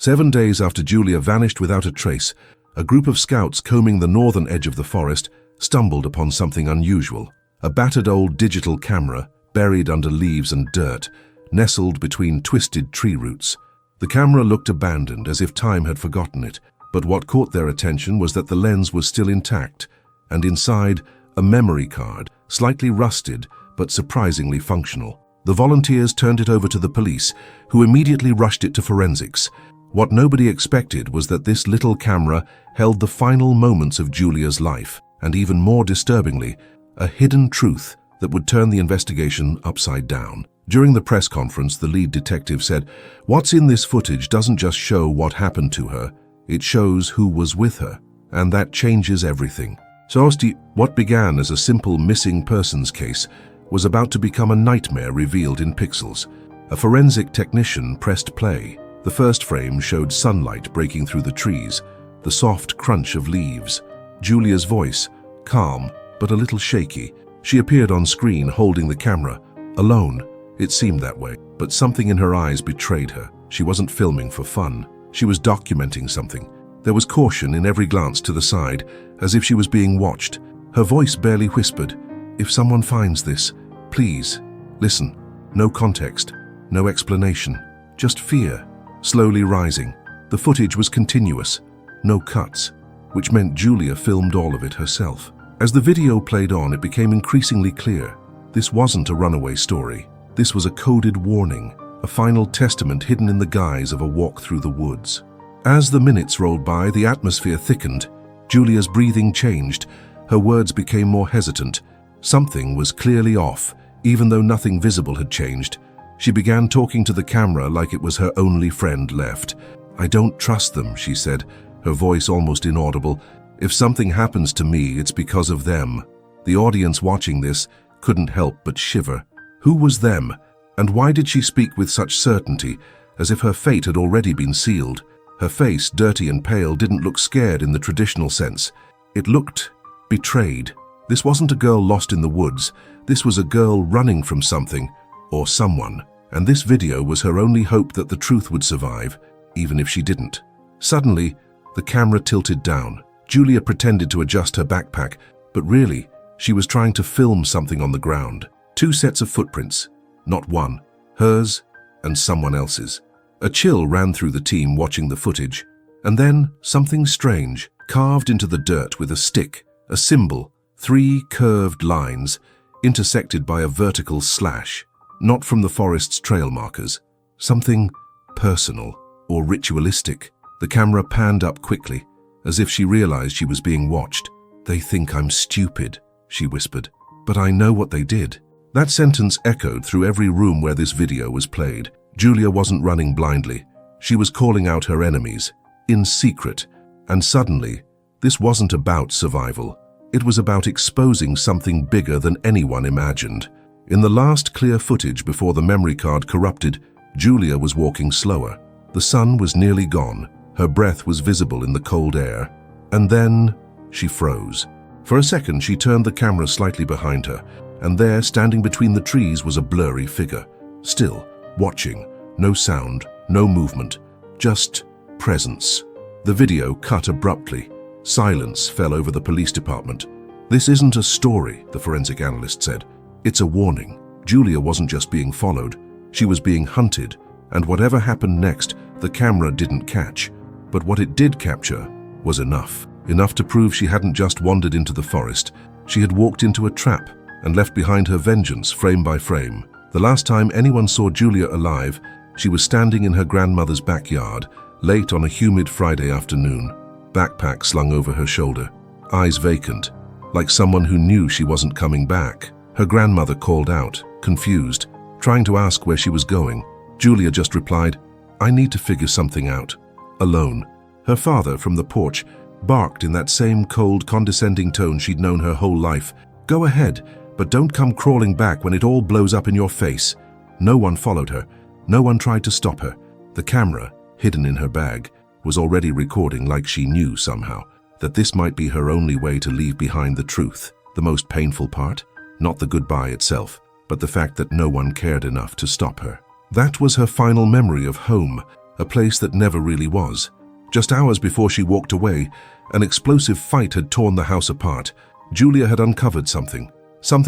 7 days after Julia vanished without a trace, a group of scouts combing the northern edge of the forest stumbled upon something unusual. A battered old digital camera, buried under leaves and dirt, nestled between twisted tree roots. The camera looked abandoned, as if time had forgotten it, but what caught their attention was that the lens was still intact, and inside, a memory card, slightly rusted but surprisingly functional. The volunteers turned it over to the police, who immediately rushed it to forensics. What nobody expected was that this little camera held the final moments of Julia's life, and even more disturbingly, a hidden truth that would turn the investigation upside down. During the press conference, the lead detective said, "What's in this footage doesn't just show what happened to her, it shows who was with her, and that changes everything." So what began as a simple missing persons case was about to become a nightmare revealed in pixels. A forensic technician pressed play. The first frame showed sunlight breaking through the trees, the soft crunch of leaves. Julia's voice, calm but a little shaky. She appeared on screen holding the camera, alone. It seemed that way, but something in her eyes betrayed her. She wasn't filming for fun. She was documenting something. There was caution in every glance to the side, as if she was being watched. Her voice barely whispered, "If someone finds this, please, listen." No context, no explanation, just fear, slowly rising. The footage was continuous, no cuts, which meant Julia filmed all of it herself. As the video played on, it became increasingly clear. This wasn't a runaway story. This was a coded warning, a final testament hidden in the guise of a walk through the woods. As the minutes rolled by, the atmosphere thickened. Julia's breathing changed. Her words became more hesitant. Something was clearly off, even though nothing visible had changed. She began talking to the camera like it was her only friend left. "I don't trust them," she said, her voice almost inaudible. "If something happens to me, it's because of them." The audience watching this couldn't help but shiver. Who was them? And why did she speak with such certainty, as if her fate had already been sealed? Her face, dirty and pale, didn't look scared in the traditional sense. It looked betrayed. This wasn't a girl lost in the woods. This was a girl running from something, or someone. And this video was her only hope that the truth would survive, even if she didn't. Suddenly, the camera tilted down. Julia pretended to adjust her backpack, but really, she was trying to film something on the ground. 2 sets of footprints, not one, hers and someone else's. A chill ran through the team watching the footage, and then something strange, carved into the dirt with a stick, a symbol, 3 curved lines, intersected by a vertical slash, not from the forest's trail markers. Something personal or ritualistic. The camera panned up quickly, as if she realized she was being watched. "They think I'm stupid," she whispered, "but I know what they did." That sentence echoed through every room where this video was played. Julia wasn't running blindly. She was calling out her enemies, in secret. And suddenly, this wasn't about survival. It was about exposing something bigger than anyone imagined. In the last clear footage before the memory card corrupted, Julia was walking slower. The sun was nearly gone. Her breath was visible in the cold air. And then she froze. For a second, she turned the camera slightly behind her, and there, standing between the trees, was a blurry figure. Still, watching. No sound, no movement, just presence. The video cut abruptly. Silence fell over the police department. "This isn't a story," the forensic analyst said. "It's a warning." Julia wasn't just being followed. She was being hunted, and whatever happened next, the camera didn't catch. But what it did capture was enough. Enough to prove she hadn't just wandered into the forest. She had walked into a trap and left behind her vengeance frame by frame. The last time anyone saw Julia alive, she was standing in her grandmother's backyard, late on a humid Friday afternoon, backpack slung over her shoulder, eyes vacant, like someone who knew she wasn't coming back. Her grandmother called out, confused, trying to ask where she was going. Julia just replied, "I need to figure something out." Alone. Her father, from the porch, barked in that same cold, condescending tone she'd known her whole life. "Go ahead, but don't come crawling back when it all blows up in your face." No one followed her. No one tried to stop her. The camera, hidden in her bag, was already recording, like she knew somehow that this might be her only way to leave behind the truth. The most painful part? Not the goodbye itself, but the fact that no one cared enough to stop her. That was her final memory of home, a place that never really was. Just hours before she walked away, an explosive fight had torn the house apart. Julia had uncovered something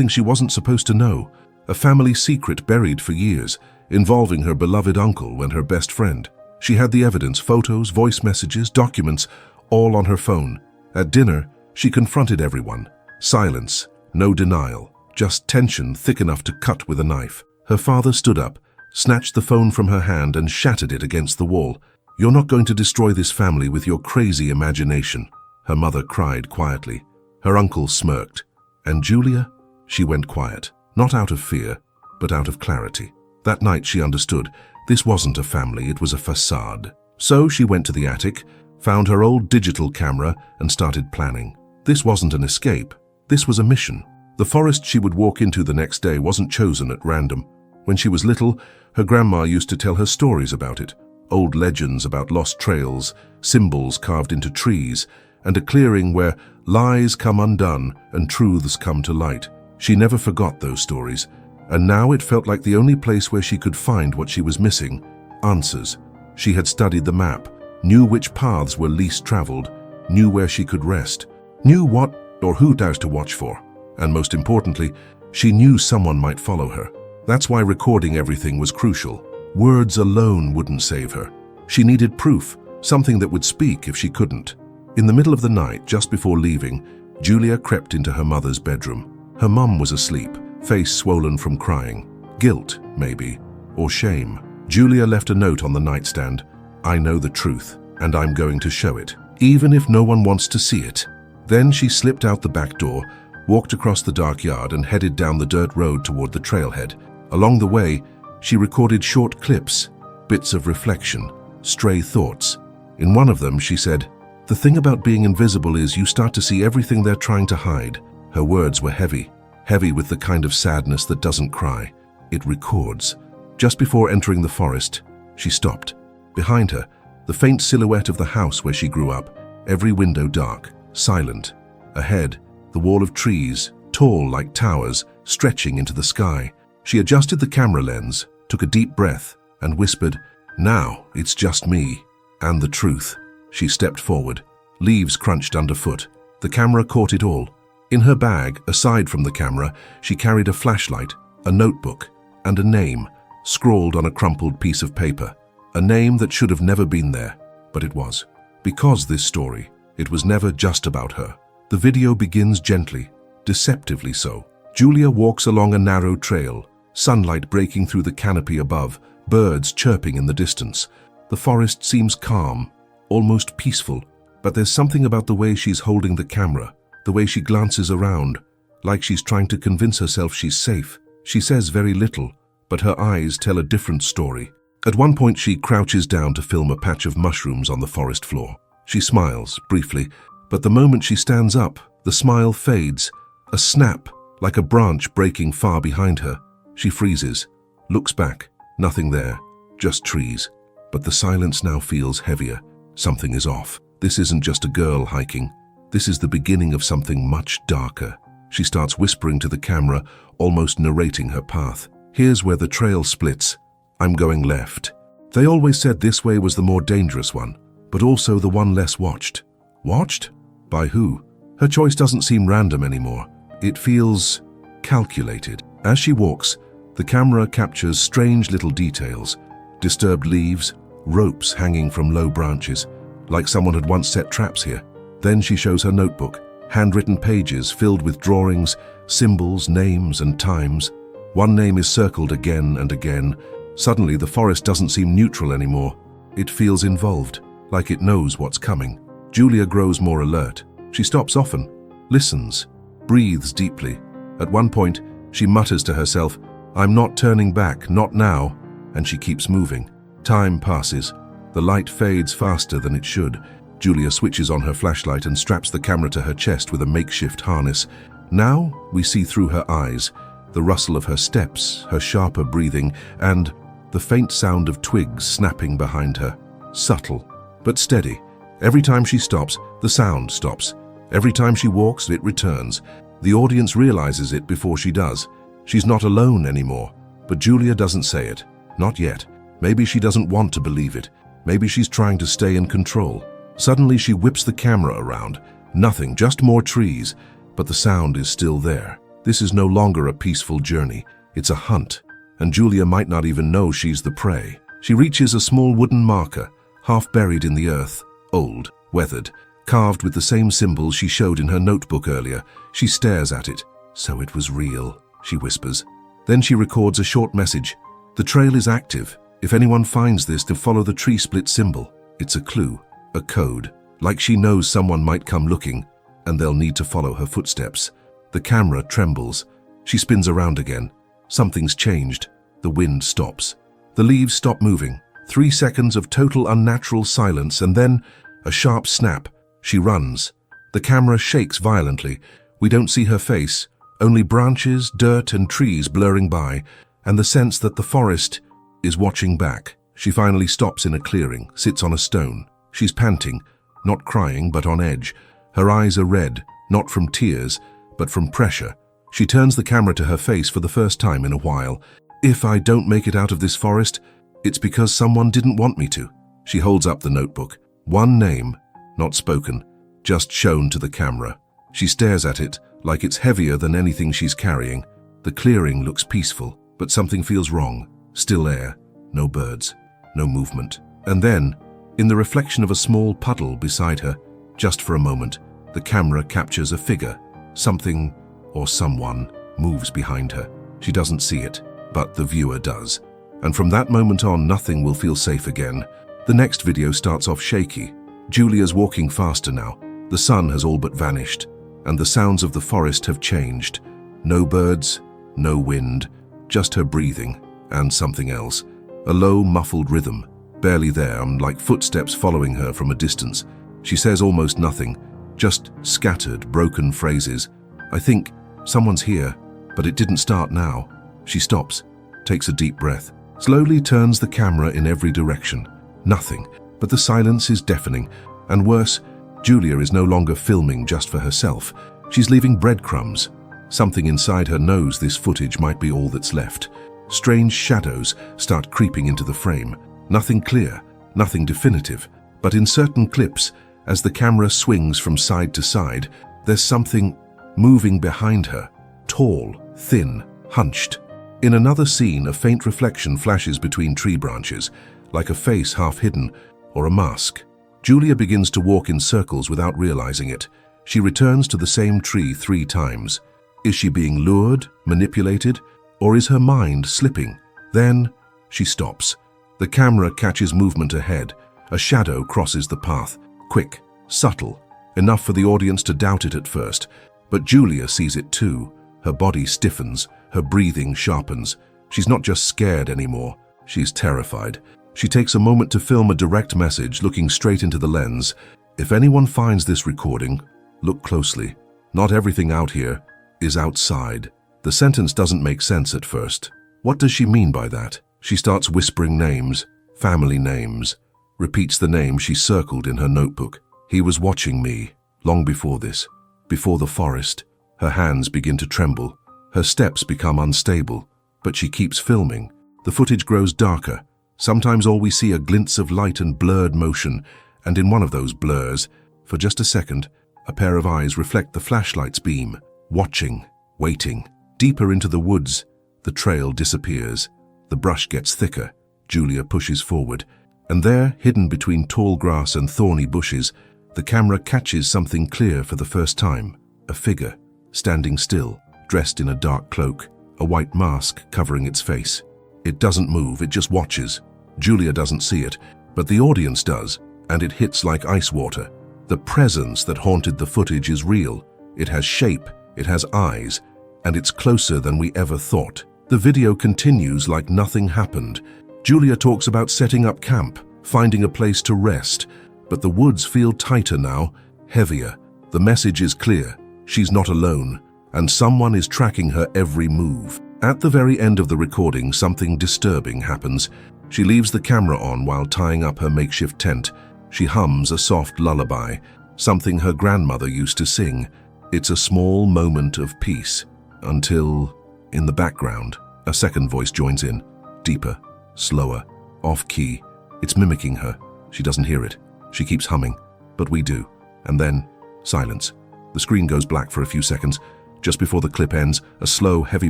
she wasn't supposed to know, a family secret buried for years, involving her beloved uncle and her best friend. She had the evidence, photos, voice messages, documents, all on her phone. At dinner, she confronted everyone. Silence, no denial, just tension thick enough to cut with a knife. Her father stood up, snatched the phone from her hand and shattered it against the wall. "You're not going to destroy this family with your crazy imagination." Her mother cried quietly. Her uncle smirked. And Julia? She went quiet, not out of fear, but out of clarity. That night she understood this wasn't a family, it was a facade. So she went to the attic, found her old digital camera and started planning. This wasn't an escape, this was a mission. The forest she would walk into the next day wasn't chosen at random. When she was little, her grandma used to tell her stories about it. Old legends about lost trails, symbols carved into trees, and a clearing where lies come undone and truths come to light. She never forgot those stories, and now it felt like the only place where she could find what she was missing: answers. She had studied the map, knew which paths were least traveled, knew where she could rest, knew what or who to watch for, and most importantly, she knew someone might follow her. That's why recording everything was crucial. Words alone wouldn't save her. She needed proof, something that would speak if she couldn't. In the middle of the night, just before leaving, Julia crept into her mother's bedroom. Her mum was asleep, face swollen from crying. Guilt, maybe, or shame. Julia left a note on the nightstand. "I know the truth, and I'm going to show it, even if no one wants to see it." Then she slipped out the back door, walked across the dark yard and headed down the dirt road toward the trailhead. Along the way, she recorded short clips, bits of reflection, stray thoughts. In one of them, she said, "The thing about being invisible is you start to see everything they're trying to hide." Her words were heavy with the kind of sadness that doesn't cry. It records. Just before entering the forest, she stopped. Behind her, the faint silhouette of the house where she grew up, every window dark, silent. Ahead, the wall of trees, tall like towers, stretching into the sky. She adjusted the camera lens, took a deep breath, and whispered, "Now it's just me and the truth." She stepped forward. Leaves crunched underfoot. The camera caught it all. In her bag, aside from the camera, she carried a flashlight, a notebook, and a name, scrawled on a crumpled piece of paper. A name that should have never been there, but it was. Because this story, it was never just about her. The video begins gently, deceptively so. Julia walks along a narrow trail, sunlight breaking through the canopy above, birds chirping in the distance. The forest seems calm, almost peaceful, but there's something about the way she's holding the camera, the way she glances around, like she's trying to convince herself she's safe. She says very little, but her eyes tell a different story. At one point, she crouches down to film a patch of mushrooms on the forest floor. She smiles, briefly, but the moment she stands up, the smile fades. A snap, like a branch breaking far behind her. She freezes, looks back, nothing there, just trees. But the silence now feels heavier. Something is off. This isn't just a girl hiking. This is the beginning of something much darker. She starts whispering to the camera, almost narrating her path. "Here's where the trail splits. I'm going left." They always said this way was the more dangerous one, but also the one less watched. Watched? By who? Her choice doesn't seem random anymore. It feels calculated. As she walks, the camera captures strange little details. Disturbed leaves, ropes hanging from low branches, like someone had once set traps here. Then she shows her notebook, handwritten pages filled with drawings, symbols, names, and times. One name is circled again and again. Suddenly, the forest doesn't seem neutral anymore. It feels involved, like it knows what's coming. Julia grows more alert. She stops often, listens, breathes deeply. At one point, she mutters to herself, "I'm not turning back, not now," and she keeps moving. Time passes. The light fades faster than it should. Julia switches on her flashlight and straps the camera to her chest with a makeshift harness. Now we see through her eyes, the rustle of her steps, her sharper breathing, and the faint sound of twigs snapping behind her. Subtle, but steady. Every time she stops, the sound stops. Every time she walks, it returns. The audience realizes it before she does. She's not alone anymore, but Julia doesn't say it. Not yet. Maybe she doesn't want to believe it. Maybe she's trying to stay in control. Suddenly she whips the camera around. Nothing, just more trees, but the sound is still there. This is no longer a peaceful journey. It's a hunt, and Julia might not even know she's the prey. She reaches a small wooden marker, half buried in the earth, old, weathered, carved with the same symbols she showed in her notebook earlier. She stares at it. "So it was real," she whispers. Then she records a short message. "The trail is active. If anyone finds this, to follow the tree split symbol." It's a clue, a code, like she knows someone might come looking, and they'll need to follow her footsteps. The camera trembles. She spins around again. Something's changed. The wind stops. The leaves stop moving. 3 seconds of total unnatural silence, and then a sharp snap. She runs. The camera shakes violently. We don't see her face, only branches, dirt, and trees blurring by, and the sense that the forest is watching back. She finally stops in a clearing, sits on a stone. She's panting, not crying, but on edge. Her eyes are red, not from tears, but from pressure. She turns the camera to her face for the first time in a while. "If I don't make it out of this forest, it's because someone didn't want me to." She holds up the notebook. One name, not spoken, just shown to the camera. She stares at it like it's heavier than anything she's carrying. The clearing looks peaceful, but something feels wrong. Still air, no birds, no movement. And then, in the reflection of a small puddle beside her, just for a moment, the camera captures a figure. Something or someone moves behind her. She doesn't see it, but the viewer does. And from that moment on, nothing will feel safe again. The next video starts off shaky. Julia's walking faster now. The sun has all but vanished, and the sounds of the forest have changed. No birds, no wind, just her breathing, and something else. A low, muffled rhythm, barely there, like footsteps following her from a distance. She says almost nothing, just scattered, broken phrases. "I think someone's here, but it didn't start now." She stops, takes a deep breath, slowly turns the camera in every direction. Nothing, but the silence is deafening. And worse, Julia is no longer filming just for herself. She's leaving breadcrumbs. Something inside her knows this footage might be all that's left. Strange shadows start creeping into the frame. Nothing clear, nothing definitive. But in certain clips, as the camera swings from side to side, there's something moving behind her. Tall, thin, hunched. In another scene, a faint reflection flashes between tree branches, like a face half hidden, or a mask. Julia begins to walk in circles without realizing it. She returns to the same tree 3 times. Is she being lured, manipulated, or is her mind slipping? Then she stops. The camera catches movement ahead. A shadow crosses the path. Quick, subtle, enough for the audience to doubt it at first. But Julia sees it too. Her body stiffens, her breathing sharpens. She's not just scared anymore, she's terrified. She takes a moment to film a direct message, looking straight into the lens. "If anyone finds this recording, look closely. Not everything out here is outside." The sentence doesn't make sense at first. What does she mean by that? She starts whispering names, family names, repeats the name she circled in her notebook. "He was watching me, long before this, before the forest." Her hands begin to tremble. Her steps become unstable, but she keeps filming. The footage grows darker. Sometimes all we see are glints of light and blurred motion, and in one of those blurs, for just a second, a pair of eyes reflect the flashlight's beam. Watching, waiting. Deeper into the woods, the trail disappears. The brush gets thicker. Julia pushes forward, and there, hidden between tall grass and thorny bushes, the camera catches something clear for the first time. A figure, standing still, dressed in a dark cloak, a white mask covering its face. It doesn't move, it just watches. Julia doesn't see it, but the audience does, and it hits like ice water. The presence that haunted the footage is real. It has shape, it has eyes, and it's closer than we ever thought. The video continues like nothing happened. Julia talks about setting up camp, finding a place to rest, but the woods feel tighter now, heavier. The message is clear. She's not alone, and someone is tracking her every move. At the very end of the recording, something disturbing happens. She leaves the camera on while tying up her makeshift tent. She hums a soft lullaby, something her grandmother used to sing. It's a small moment of peace, until, in the background, a second voice joins in, deeper, slower, off-key. It's mimicking her, She doesn't hear it. She keeps humming, but we do. And then, silence. The screen goes black for a few seconds. Just before the clip ends, a slow, heavy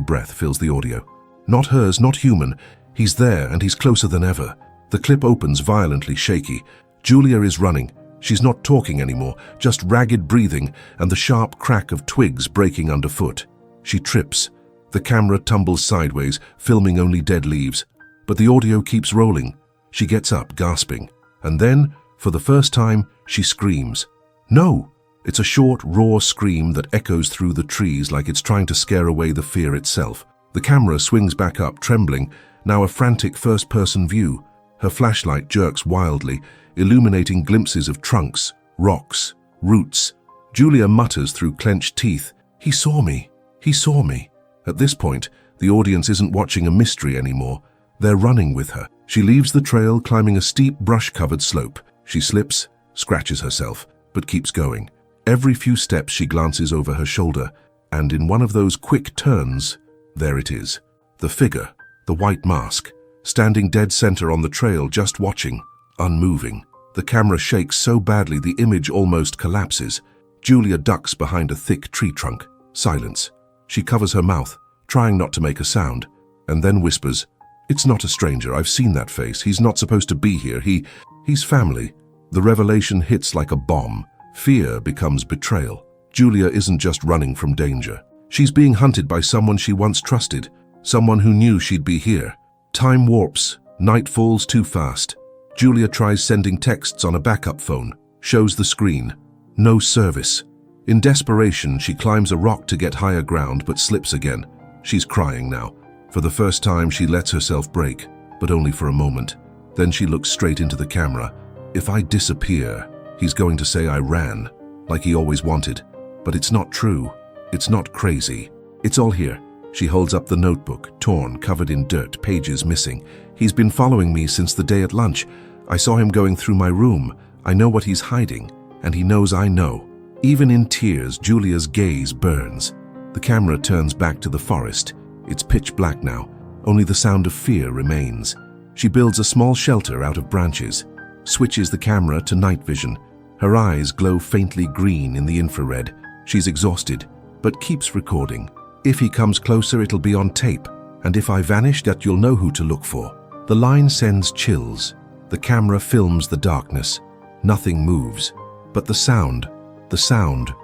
breath fills the audio. Not hers, not human. He's there, and he's closer than ever. The clip opens violently, shaky. Julia is running. She's not talking anymore, just ragged breathing and the sharp crack of twigs breaking underfoot. She trips. The camera tumbles sideways, filming only dead leaves. But the audio keeps rolling. She gets up, gasping. And then, for the first time, she screams. No! It's a short, raw scream that echoes through the trees like it's trying to scare away the fear itself. The camera swings back up, trembling, now a frantic first-person view. Her flashlight jerks wildly, illuminating glimpses of trunks, rocks, roots. Julia mutters through clenched teeth, "He saw me. He saw me." At this point, the audience isn't watching a mystery anymore. They're running with her. She leaves the trail, climbing a steep, brush-covered slope. She slips, scratches herself, but keeps going. Every few steps she glances over her shoulder, and in one of those quick turns, there it is. The figure, the white mask, standing dead center on the trail, just watching, unmoving. The camera shakes so badly the image almost collapses. Julia ducks behind a thick tree trunk. Silence. She covers her mouth, trying not to make a sound, and then whispers, "It's not a stranger. I've seen that face. He's not supposed to be here. He's family." The revelation hits like a bomb. Fear becomes betrayal. Julia isn't just running from danger. She's being hunted by someone she once trusted, someone who knew she'd be here. Time warps. Night falls too fast. Julia tries sending texts on a backup phone, shows the screen. No service. In desperation, she climbs a rock to get higher ground, but slips again. She's crying now. For the first time, she lets herself break, but only for a moment. Then she looks straight into the camera. If I disappear, he's going to say I ran, like he always wanted. But it's not true. It's not crazy. It's all here. She holds up the notebook, torn, covered in dirt, pages missing. He's been following me since the day at lunch. I saw him going through my room. I know what he's hiding, and he knows I know. Even in tears, Julia's gaze burns. The camera turns back to the forest. It's pitch black now. Only the sound of fear remains. She builds a small shelter out of branches, switches the camera to night vision. Her eyes glow faintly green in the infrared. She's exhausted, but keeps recording. If he comes closer, it'll be on tape, and if I vanish, that you'll know who to look for. The line sends chills. The camera films the darkness. Nothing moves, but the sound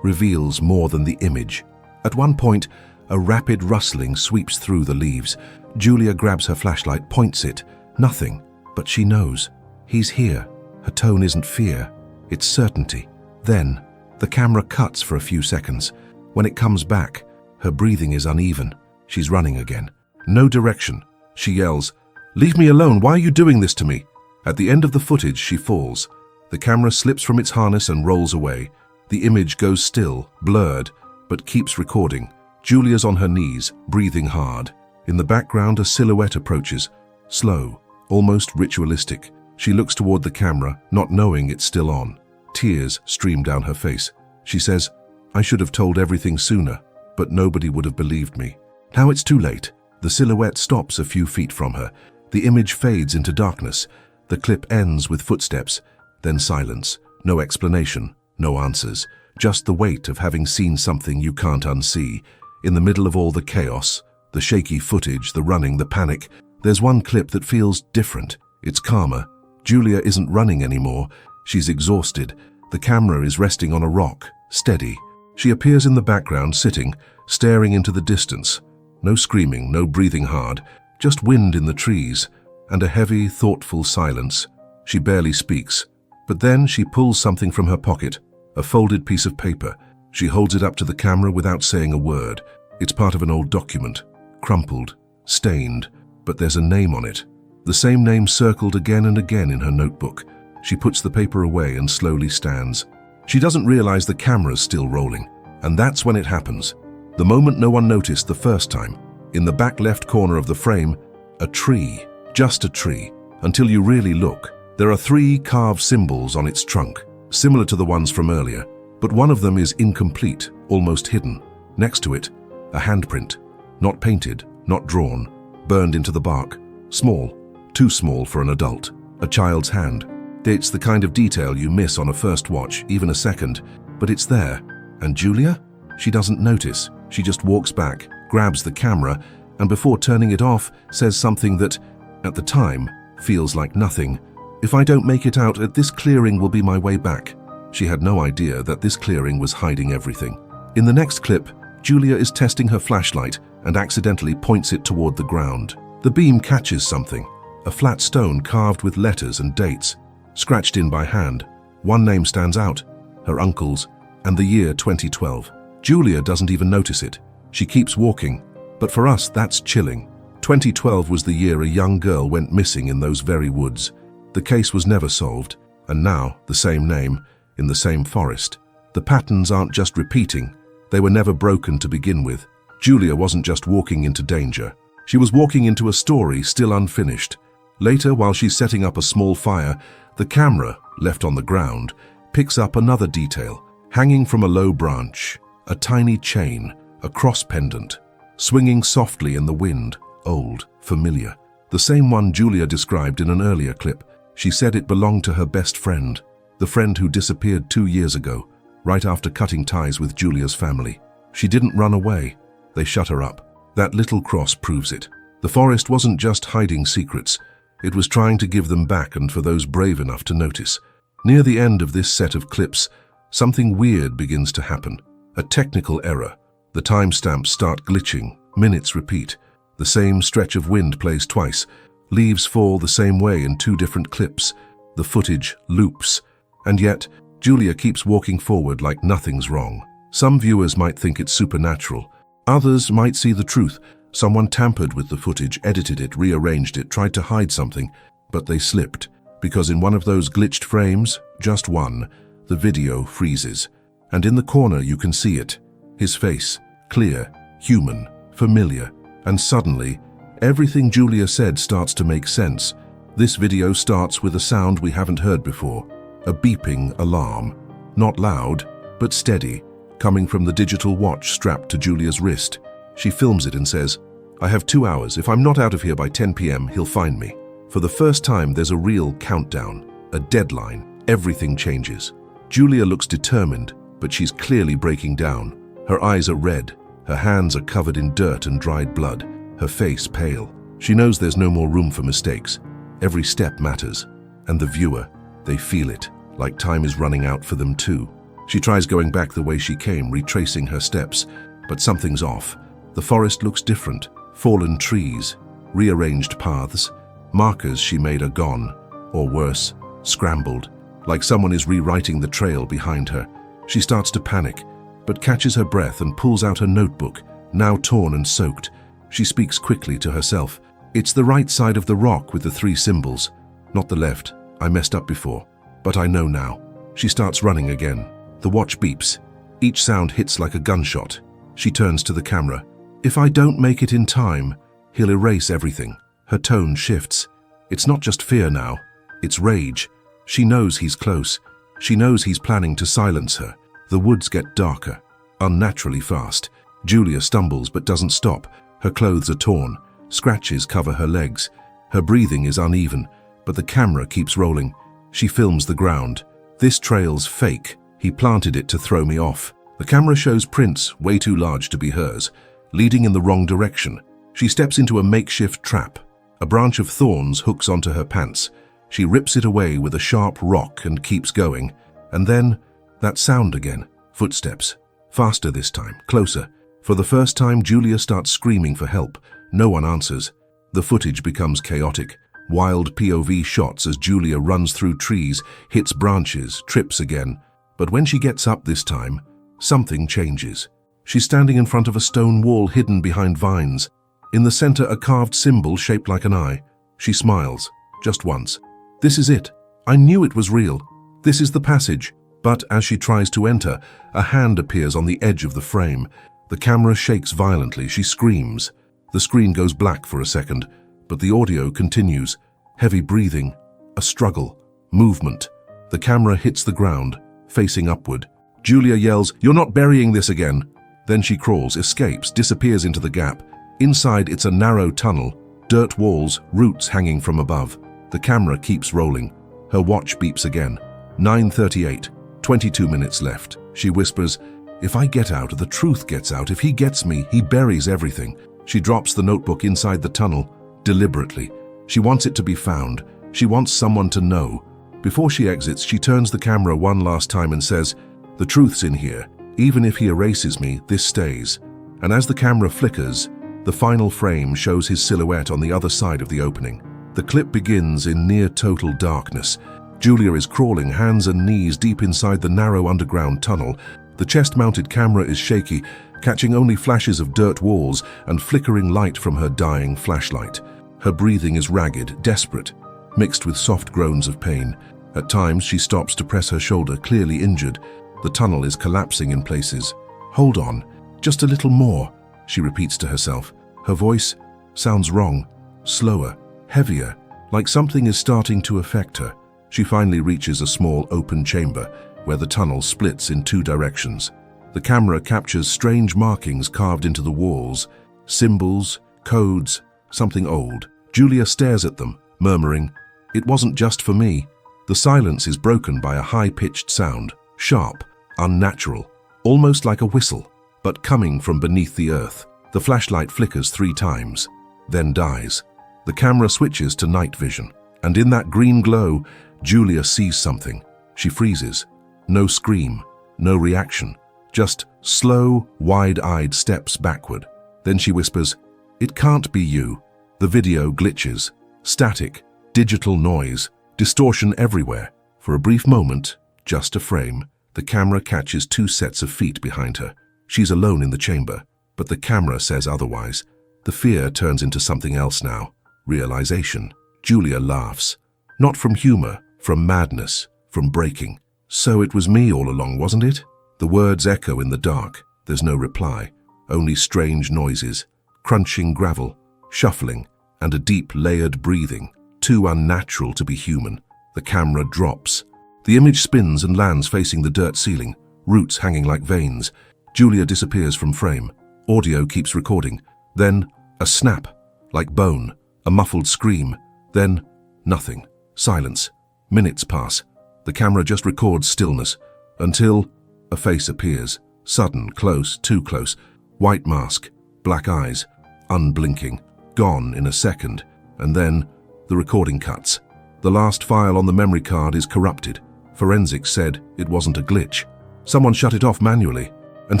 reveals more than the image. At one point, a rapid rustling sweeps through the leaves. Julia grabs her flashlight, points it. Nothing, but she knows. He's here. Her tone isn't fear, it's certainty. Then, the camera cuts for a few seconds. When it comes back, her breathing is uneven. She's running again. No direction. She yells, "Leave me alone, why are you doing this to me?" At the end of the footage, she falls. The camera slips from its harness and rolls away. The image goes still, blurred, but keeps recording. Julia's on her knees, breathing hard. In the background, a silhouette approaches, slow, almost ritualistic. She looks toward the camera, not knowing it's still on. Tears stream down her face. She says, "I should have told everything sooner, but nobody would have believed me." Now it's too late. The silhouette stops a few feet from her. The image fades into darkness. The clip ends with footsteps, then silence. No explanation, no answers. Just the weight of having seen something you can't unsee. In the middle of all the chaos, the shaky footage, the running, the panic, there's one clip that feels different. It's calmer. Julia isn't running anymore. She's exhausted. The camera is resting on a rock, steady. She appears in the background, sitting, staring into the distance. No screaming, no breathing hard, just wind in the trees, and a heavy, thoughtful silence. She barely speaks. But then she pulls something from her pocket, a folded piece of paper. She holds it up to the camera without saying a word. It's part of an old document, crumpled, stained, but there's a name on it. The same name circled again and again in her notebook. She puts the paper away and slowly stands. She doesn't realize the camera's still rolling, and that's when it happens. The moment no one noticed the first time. In the back left corner of the frame, a tree, just a tree. Until you really look, there are 3 carved symbols on its trunk, similar to the ones from earlier, but one of them is incomplete, almost hidden. Next to it, a handprint, not painted, not drawn, burned into the bark, small, too small for an adult, a child's hand. It's the kind of detail you miss on a first watch, even a second, but it's there. And Julia? She doesn't notice. She just walks back, grabs the camera, and before turning it off, says something that, at the time, feels like nothing. "If I don't make it out at this clearing will be my way back." She had no idea that this clearing was hiding everything. In the next clip, Julia is testing her flashlight and accidentally points it toward the ground. The beam catches something, a flat stone carved with letters and dates, scratched in by hand. One name stands out, her uncle's, and the year 2012. Julia doesn't even notice it. She keeps walking, but for us that's chilling. 2012 was the year a young girl went missing in those very woods. The case was never solved, and now the same name, in the same forest. The patterns aren't just repeating, they were never broken to begin with. Julia wasn't just walking into danger. She was walking into a story still unfinished. Later, while she's setting up a small fire, the camera, left on the ground, picks up another detail. Hanging from a low branch, a tiny chain, a cross pendant, swinging softly in the wind, old, familiar. The same one Julia described in an earlier clip. She said it belonged to her best friend, the friend who disappeared 2 years ago, right after cutting ties with Julia's family. She didn't run away. They shut her up. That little cross proves it. The forest wasn't just hiding secrets. It was trying to give them back, and for those brave enough to notice. Near the end of this set of clips, something weird begins to happen. A technical error. The timestamps start glitching. Minutes repeat. The same stretch of wind plays twice. Leaves fall the same way in 2 different clips. The footage loops. And yet, Julia keeps walking forward like nothing's wrong. Some viewers might think it's supernatural. Others might see the truth. Someone tampered with the footage, edited it, rearranged it, tried to hide something, but they slipped. Because in one of those glitched frames, just one, the video freezes. And in the corner you can see it. His face, clear, human, familiar. And suddenly, everything Julia said starts to make sense. This video starts with a sound we haven't heard before. A beeping alarm. Not loud, but steady, coming from the digital watch strapped to Julia's wrist. She films it and says, "I have 2 hours. If I'm not out of here by 10 p.m., he'll find me." For the first time, there's a real countdown, a deadline. Everything changes. Julia looks determined, but she's clearly breaking down. Her eyes are red. Her hands are covered in dirt and dried blood. Her face pale. She knows there's no more room for mistakes. Every step matters. And the viewer, they feel it, like time is running out for them too. She tries going back the way she came, retracing her steps, but something's off. The forest looks different. Fallen trees, rearranged paths, markers she made are gone, or worse, scrambled, like someone is rewriting the trail behind her. She starts to panic, but catches her breath and pulls out her notebook, now torn and soaked. She speaks quickly to herself. "It's the right side of the rock with the 3 symbols, not the left. I messed up before, but I know now." She starts running again. The watch beeps. Each sound hits like a gunshot. She turns to the camera. "If I don't make it in time, he'll erase everything." Her tone shifts. It's not just fear now, it's rage. She knows he's close. She knows he's planning to silence her. The woods get darker, unnaturally fast. Julia stumbles but doesn't stop. Her clothes are torn. Scratches cover her legs. Her breathing is uneven, but the camera keeps rolling. She films the ground. "This trail's fake. He planted it to throw me off." The camera shows prints, way too large to be hers, leading in the wrong direction. She steps into a makeshift trap. A branch of thorns hooks onto her pants. She rips it away with a sharp rock and keeps going. And then, that sound again. Footsteps. Faster this time, closer. For the first time, Julia starts screaming for help. No one answers. The footage becomes chaotic. Wild POV shots as Julia runs through trees, hits branches, trips again. But when she gets up this time, something changes. She's standing in front of a stone wall hidden behind vines. In the center, a carved symbol shaped like an eye. She smiles, just once. "This is it. I knew it was real. This is the passage." But as she tries to enter, a hand appears on the edge of the frame. The camera shakes violently. She screams. The screen goes black for a second, but the audio continues. Heavy breathing, a struggle, movement. The camera hits the ground, facing upward. Julia yells, "You're not burying this again." Then she crawls, escapes, disappears into the gap. Inside, it's a narrow tunnel, dirt walls, roots hanging from above. The camera keeps rolling. Her watch beeps again. 9:38, 22 minutes left. She whispers, "If I get out, the truth gets out. If he gets me, he buries everything." She drops the notebook inside the tunnel, deliberately. She wants it to be found. She wants someone to know. Before she exits, she turns the camera one last time and says, "The truth's in here. Even if he erases me, this stays." And as the camera flickers, the final frame shows his silhouette on the other side of the opening. The clip begins in near total darkness. Julia is crawling, hands and knees deep inside the narrow underground tunnel. The chest-mounted camera is shaky, catching only flashes of dirt walls and flickering light from her dying flashlight. Her breathing is ragged, desperate, mixed with soft groans of pain. At times, she stops to press her shoulder, clearly injured. The tunnel is collapsing in places. "Hold on, just a little more," she repeats to herself. Her voice sounds wrong, slower, heavier, like something is starting to affect her. She finally reaches a small open chamber where the tunnel splits in two directions. The camera captures strange markings carved into the walls, symbols, codes, something old. Julia stares at them, murmuring, "It wasn't just for me." The silence is broken by a high-pitched sound, sharp, unnatural, almost like a whistle, but coming from beneath the earth. The flashlight flickers 3 times, then dies. The camera switches to night vision, and in that green glow, Julia sees something. She freezes. No scream, no reaction, just slow, wide-eyed steps backward. Then she whispers, "It can't be you." The video glitches. Static, digital noise, distortion everywhere. For a brief moment, just a frame, the camera catches 2 sets of feet behind her. She's alone in the chamber, but the camera says otherwise. The fear turns into something else now. Realization. Julia laughs. Not from humor, from madness, from breaking. "So it was me all along, wasn't it?" The words echo in the dark. There's no reply, only strange noises, crunching gravel, shuffling, and a deep, layered breathing, too unnatural to be human. The camera drops. The image spins and lands facing the dirt ceiling, roots hanging like veins. Julia disappears from frame. Audio keeps recording. Then, a snap, like bone, a muffled scream. Then, nothing. Silence. Minutes pass. The camera just records stillness, until a face appears. Sudden, close, too close. White mask, black eyes, unblinking, gone in a second. And then, the recording cuts. The last file on the memory card is corrupted. Forensics said it wasn't a glitch. Someone shut it off manually, and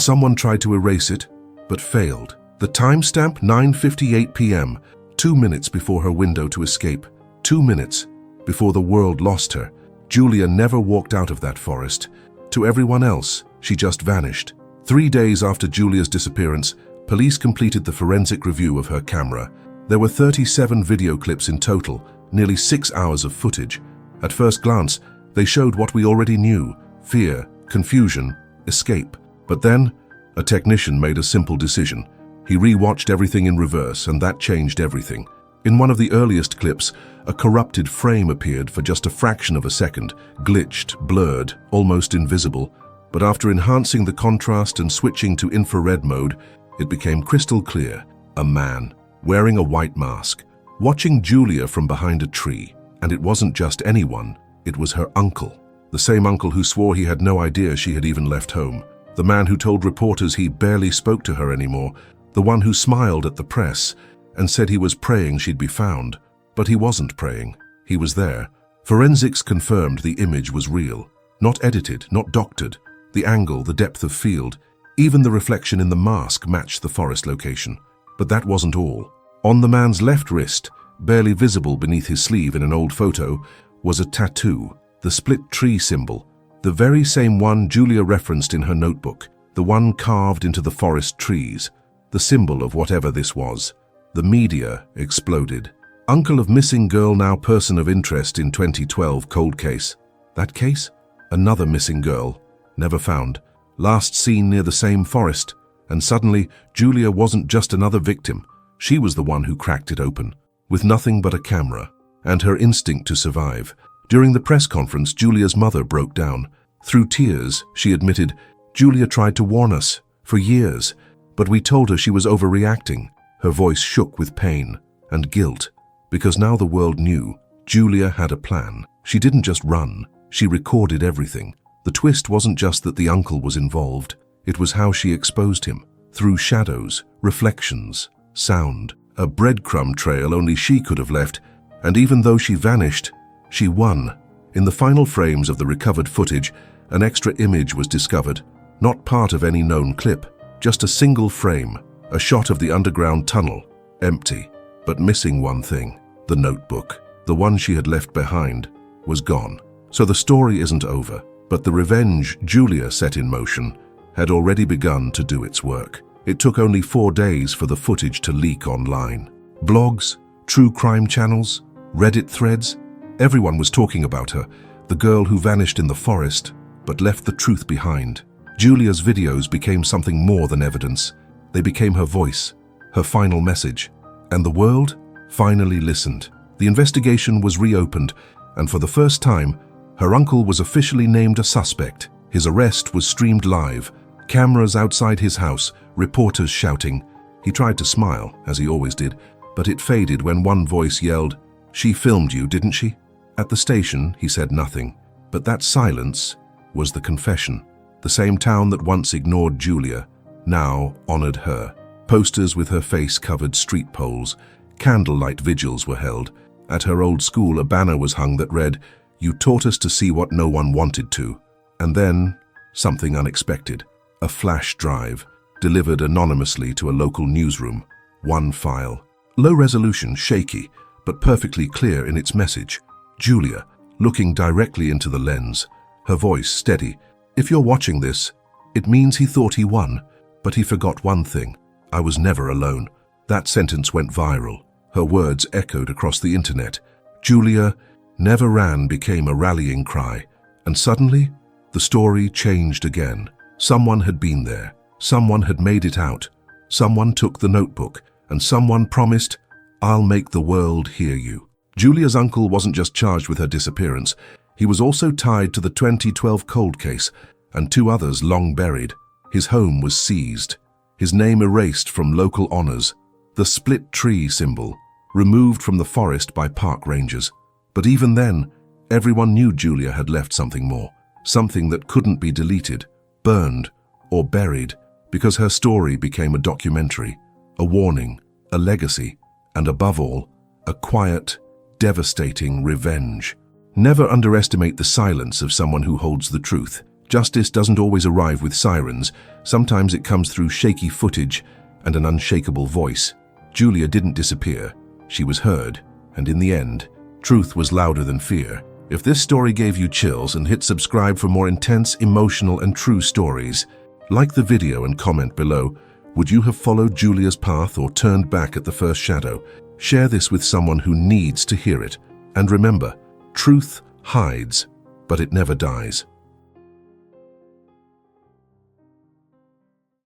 someone tried to erase it, but failed. The timestamp, 9:58 p.m., 2 minutes before her window to escape. 2 minutes before the world lost her. Julia never walked out of that forest. To everyone else, she just vanished. 3 days after Julia's disappearance, police completed the forensic review of her camera. There were 37 video clips in total, nearly 6 hours of footage. At first glance, they showed what we already knew: fear, confusion, escape. But then, a technician made a simple decision. He re-watched everything in reverse, and that changed everything. In one of the earliest clips, a corrupted frame appeared for just a fraction of a second, glitched, blurred, almost invisible. But after enhancing the contrast and switching to infrared mode, it became crystal clear. A man, wearing a white mask, watching Julia from behind a tree. And it wasn't just anyone, it was her uncle. The same uncle who swore he had no idea she had even left home. The man who told reporters he barely spoke to her anymore. The one who smiled at the press and said he was praying she'd be found. But he wasn't praying. He was there. Forensics confirmed the image was real. Not edited, not doctored. The angle, the depth of field, even the reflection in the mask matched the forest location. But that wasn't all. On the man's left wrist, barely visible beneath his sleeve in an old photo, was a tattoo, the split tree symbol, the very same one Julia referenced in her notebook, the one carved into the forest trees, the symbol of whatever this was. The media exploded. Uncle of missing girl now person of interest in 2012 cold case. That case? Another missing girl, never found, last seen near the same forest. And suddenly, Julia wasn't just another victim. She was the one who cracked it open, with nothing but a camera, and her instinct to survive. During the press conference, Julia's mother broke down. Through tears, she admitted, "Julia tried to warn us, for years, but we told her she was overreacting." Her voice shook with pain and guilt, because now the world knew Julia had a plan. She didn't just run, she recorded everything. The twist wasn't just that the uncle was involved, it was how she exposed him. Through shadows, reflections, sound, a breadcrumb trail only she could have left, and even though she vanished, she won. In the final frames of the recovered footage, an extra image was discovered, not part of any known clip, just a single frame, a shot of the underground tunnel, empty, but missing one thing. The notebook, the one she had left behind, was gone. So the story isn't over, but the revenge Julia set in motion had already begun to do its work. It took only 4 days for the footage to leak online. Blogs, true crime channels, Reddit threads, everyone was talking about her, the girl who vanished in the forest, but left the truth behind. Julia's videos became something more than evidence. They became her voice, her final message, and the world finally listened. The investigation was reopened, and for the first time, her uncle was officially named a suspect. His arrest was streamed live, cameras outside his house, reporters shouting. He tried to smile, as he always did, but it faded when one voice yelled, "She filmed you, didn't she?" At the station, he said nothing, but that silence was the confession. The same town that once ignored Julia now honored her. Posters with her face covered street poles. Candlelight vigils were held. At her old school, a banner was hung that read, "You taught us to see what no one wanted to." And then, something unexpected. A flash drive, delivered anonymously to a local newsroom. One file. Low resolution, shaky, but perfectly clear in its message. Julia, looking directly into the lens, her voice steady. "If you're watching this, it means he thought he won, but he forgot one thing. I was never alone." That sentence went viral. Her words echoed across the internet. Julia never ran became a rallying cry. And suddenly, the story changed again. Someone had been there. Someone had made it out. Someone took the notebook. And someone promised, "I'll make the world hear you." Julia's uncle wasn't just charged with her disappearance. He was also tied to the 2012 cold case and 2 others long buried. His home was seized. His name erased from local honors. The split tree symbol removed from the forest by park rangers. But even then, everyone knew Julia had left something more. Something that couldn't be deleted, burned, or buried, because her story became a documentary, a warning, a legacy, and above all, a quiet, devastating revenge. Never underestimate the silence of someone who holds the truth. Justice doesn't always arrive with sirens. Sometimes it comes through shaky footage and an unshakable voice. Julia didn't disappear. She was heard, and in the end, truth was louder than fear. If this story gave you chills, and hit subscribe for more intense, emotional, and true stories. Like the video and comment below. Would you have followed Julia's path or turned back at the first shadow? Share this with someone who needs to hear it. And remember, truth hides, but it never dies.